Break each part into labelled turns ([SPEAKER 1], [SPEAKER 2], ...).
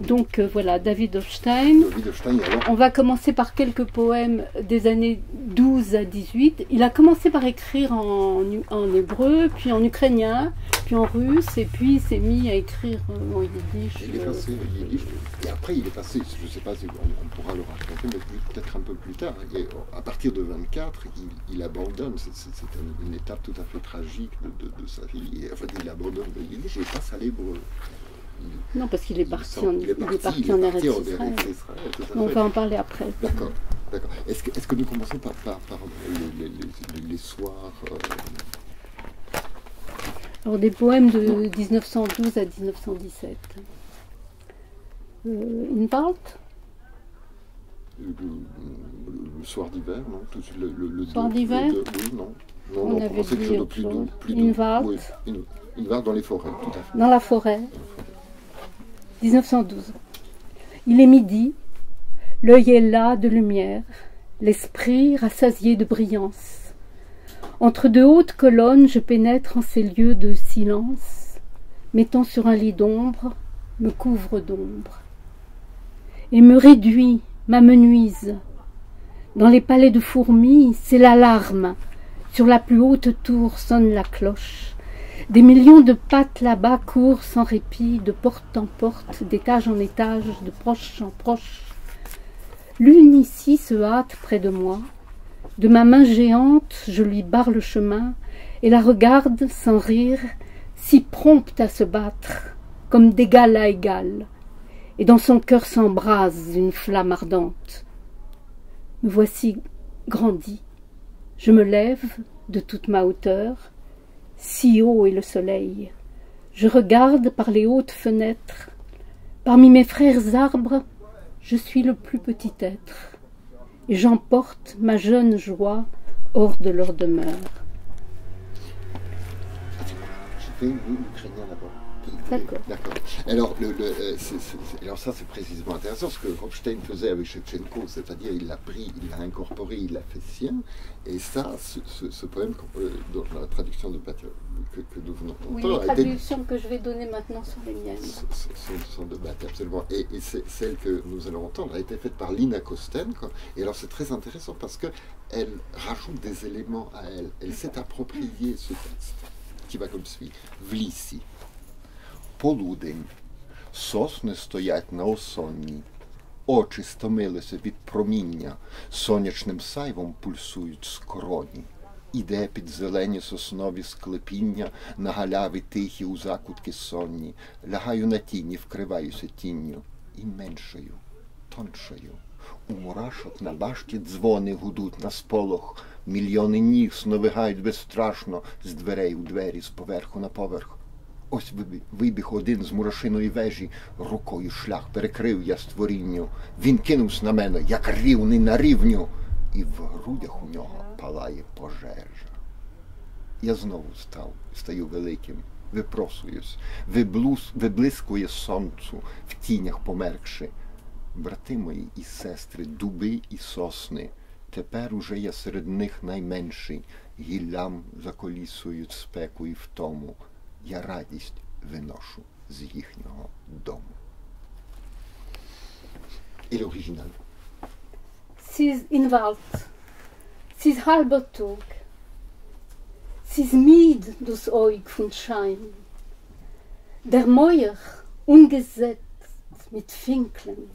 [SPEAKER 1] Donc voilà, David Hofstein.
[SPEAKER 2] David Hofstein, alors.
[SPEAKER 1] On va commencer par quelques poèmes des années 12 à 18. Il a commencé par écrire en hébreu, puis en ukrainien, puis en russe, et puis il s'est mis à écrire en yiddish.
[SPEAKER 2] Il est passé au yiddish, et après il est passé, je ne sais pas si on pourra le raconter, mais peut-être un peu plus tard. Et à partir de 24, il abandonne, c'est une étape tout à fait tragique de sa vie. En fait, il abandonne le yiddish et il passe à l'hébreu.
[SPEAKER 1] Non, parce qu'il est parti en
[SPEAKER 2] Eretz Israël.
[SPEAKER 1] On va en parler après.
[SPEAKER 2] D'accord, d'accord. Est-ce que nous commençons par les soirs
[SPEAKER 1] Alors, des poèmes de 1912 à 1917. Inwald
[SPEAKER 2] le soir d'hiver, non? Le
[SPEAKER 1] soir d'hiver?
[SPEAKER 2] Oui, non.
[SPEAKER 1] On avait dit autre chose. Inwald.
[SPEAKER 2] Oui, Inwald dans les forêts, tout à fait.
[SPEAKER 1] Dans la forêt. 1912. Il est midi, l'œil est là de lumière, l'esprit rassasié de brillance. Entre de hautes colonnes, je pénètre en ces lieux de silence, mettant sur un lit d'ombre, me couvre d'ombre, et me réduit, m'amenuise. Dans les palais de fourmis, c'est l'alarme, sur la plus haute tour sonne la cloche. Des millions de pattes là-bas courent sans répit, de porte en porte, d'étage en étage, de proche en proche. L'une ici se hâte près de moi. De ma main géante, je lui barre le chemin et la regarde sans rire, si prompte à se battre, comme d'égal à égal. Et dans son cœur s'embrase une flamme ardente. Me voici grandi. Je me lève de toute ma hauteur. Si haut est le soleil. Je regarde par les hautes fenêtres. Parmi mes frères arbres, je suis le plus petit être. Et j'emporte ma jeune joie hors de leur demeure.
[SPEAKER 2] J'ai fait l'Ukrainien d'abord.
[SPEAKER 1] D'accord.
[SPEAKER 2] Alors, alors ça c'est précisément intéressant, ce que Hofstein faisait avec Shevchenko, c'est-à-dire il l'a pris, il l'a incorporé, il l'a fait sien, et ça, ce poème, dans la traduction de Batia, que nous venons d'entendre...
[SPEAKER 1] Oui, les traductions que je vais donner maintenant sont les miennes.
[SPEAKER 2] Sont de Batia, absolument. Et celle que nous allons entendre a été faite par Lina Kostenko, et alors c'est très intéressant parce qu'elle rajoute des éléments à elle. Elle s'est approprié ce texte, qui va comme suit. Vlissi. Полудень. Сосни стоять на осонні. Очі стомилися від проміння. Сонячним сайвом пульсують скроні. Іде під зелені соснові склепіння, на галяві тихі у закутки сонні. Лягаю на тіні, вкриваюся тінню. І меншою, тоншою. У мурашок на башті дзвони гудуть на сполох. Мільйони ніг сновигають безстрашно з дверей у двері, з поверху на поверх. Ось вибіг один з мурашиної вежі, рукою шлях перекрив я створінню. Він кинувся на мене, як рівний на рівню, і в грудях у нього палає пожежа. Я знову стаю великим, випросуюсь, виблискує сонцю, в тінях померкши. Брати мої і сестри, дуби і сосни, тепер уже я серед них найменший, гіллям заколісують спеку і втому. Я радість виношу з їхнього дому. І l'original.
[SPEAKER 1] Sis Inwald, sis halber Tag, sis Mied dus Oig von Schein. Der Mäuer, ungesetzt mit Finkeln,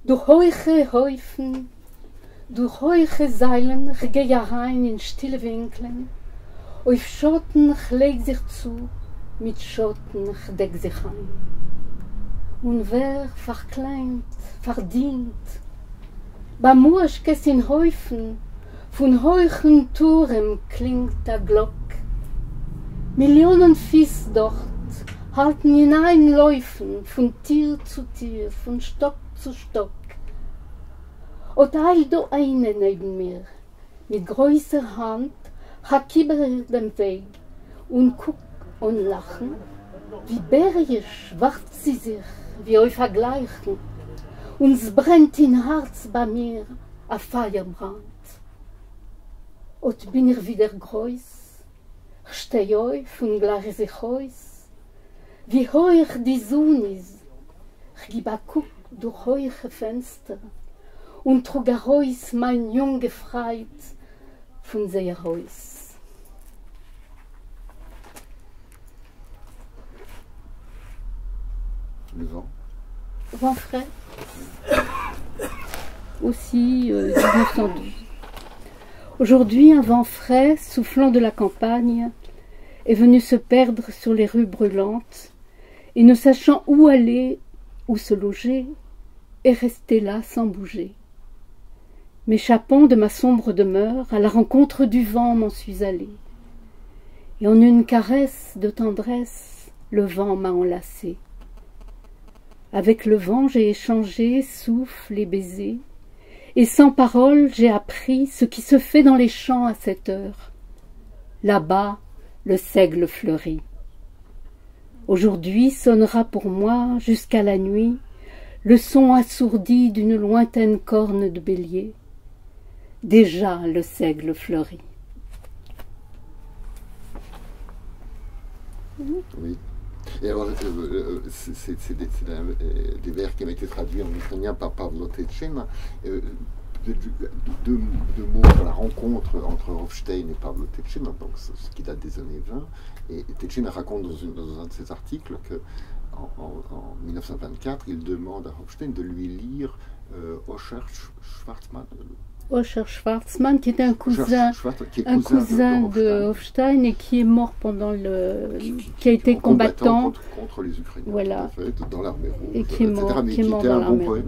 [SPEAKER 1] Durch heuche Häufen, durch heuche Seilen gehe rein in stille Winkeln. Auf Schotten legt sich zu, mit Schotten deckt sich ein. Und wer verkleint, verdient, beim Murschkes in Häufen, von heuchen Turm klingt der Glock. Millionen Fies dort halten hineinläufen, von Tier zu Tier, von Stock zu Stock. Und eilt do eine neben mir, mit größer Hand, hat Kieber den Weg und guckt und lachen, wie Berge schwarz sie sich, wie euch vergleichen, und es brennt in Herz bei mir a Feuerbrand. Und bin ich wieder groß, steh auf und gleich sich aus, Wie hoch die Sonne ist, ich guck durch hohe Fenster und trug heraus mein Junge Freit von sehr Haus.
[SPEAKER 2] Le vent.
[SPEAKER 1] Vent frais. Aussi 1912. Aujourd'hui, un vent frais, soufflant de la campagne, est venu se perdre sur les rues brûlantes, et ne sachant où aller, où se loger, est resté là sans bouger. M'échappant de ma sombre demeure, à la rencontre du vent m'en suis allée, et en une caresse de tendresse, le vent m'a enlacée. Avec le vent j'ai échangé souffle et baiser, et sans parole j'ai appris ce qui se fait dans les champs à cette heure. Là-bas, le seigle fleurit. Aujourd'hui sonnera pour moi, jusqu'à la nuit, le son assourdi d'une lointaine corne de bélier. Déjà le seigle fleurit.
[SPEAKER 2] Oui. Et alors, c'est des vers qui ont été traduits en ukrainien par Pavlo Tetchina. Deux mots sur la rencontre entre Hofstein et Pavlo Tetchina, donc ce qui date des années 20. Et Tetchina raconte dans un de ses articles qu'en 1924, il demande à Hofstein de lui lire Osher Schwarzman.
[SPEAKER 1] Osher Schwarzman, qui était un cousin de Hofstein et qui est mort pendant qui a été combattant
[SPEAKER 2] contre les Ukrainiens,
[SPEAKER 1] voilà.
[SPEAKER 2] En fait, dans l'armée rouge,
[SPEAKER 1] et qui est mort,
[SPEAKER 2] qui est
[SPEAKER 1] dans l'armée rouge.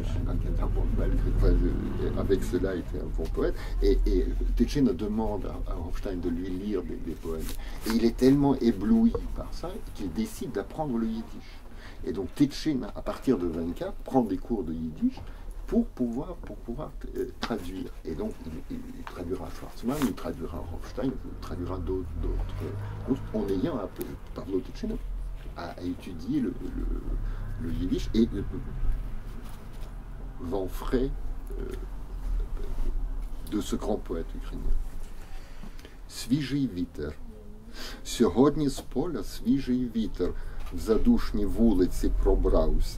[SPEAKER 2] Avec cela, il était un bon poète. Et Tetchina demande à Hofstein de lui lire des poèmes. Et il est tellement ébloui par ça qu'il décide d'apprendre le yiddish. Et donc Tetchina, à partir de 24, prend des cours de yiddish pour pouvoir traduire. Et donc, il traduira Schwarzman, il traduira Hofstein, il traduira d'autres, en ayant appelé Pavlo Tetchina à étudier le yiddish et le vent frais de ce grand poète ukrainien. Свіжий вітер. Сьогодні з поля свіжий вітер в задушні вулиці пробрався.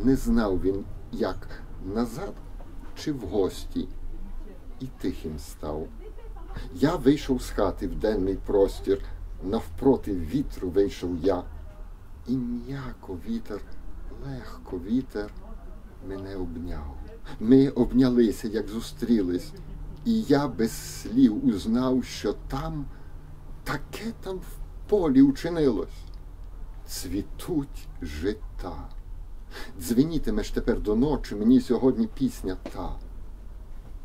[SPEAKER 2] Не знав він, як назад чи в гості, і тихим став. Я вийшов з хати в денний простір, навпроти вітру вийшов я, і м'яко вітер, легко вітер мене обняв. Ми обнялися, як зустрілись, і я без слів узнав, що там, таке там в полі учинилось. Цвітуть жита. Дзвенітимеш тепер до ночі, мені сьогодні пісня та.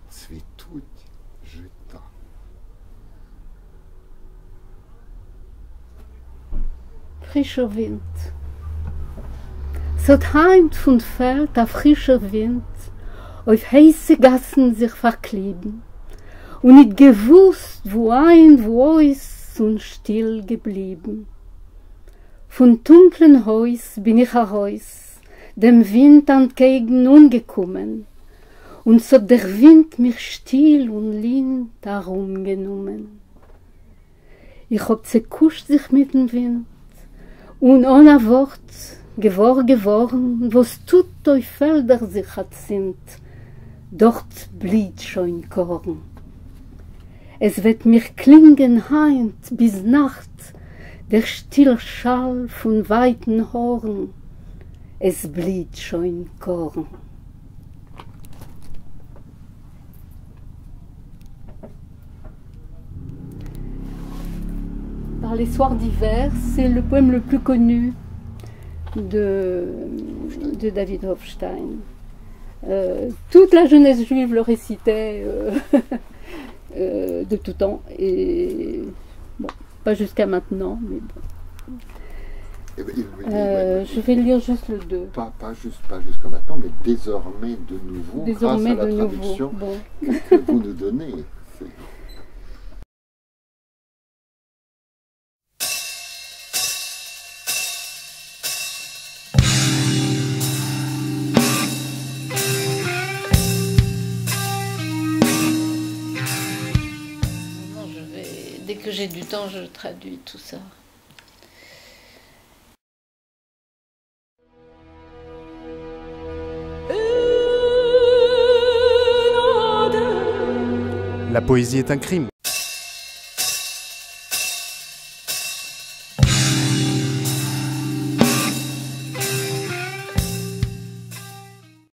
[SPEAKER 2] Цвітуть жита.
[SPEAKER 1] Frischer Wind. So träumt von Feld ein frischer Wind, auf heiße Gassen sich verkleiden, und nicht gewusst, wo ist und still geblieben. Von dunklen Haus bin ich heraus, dem Wind entgegen ungekommen, und so der Wind mich still und lind herumgenommen. Ich hab zekuscht sich mit dem Wind, und ohne Wort geworden, wo's tut durch Felder sich hat sind, dort blüht schon Korn. Es wird mir klingen heint bis Nacht, der stille Schall von weiten Horn, es blüht schon Korn. Par les soirs d'hiver, c'est le poème le plus connu de David Hofstein. Toute la jeunesse juive le récitait de tout temps, et bon, pas jusqu'à maintenant, mais bon. Je vais lire juste le 2.
[SPEAKER 2] Pas jusqu'à maintenant, mais désormais de nouveau, grâce à la traduction que vous nous donnez.
[SPEAKER 1] Dès que j'ai du temps, je traduis tout ça.
[SPEAKER 3] La poésie est un crime.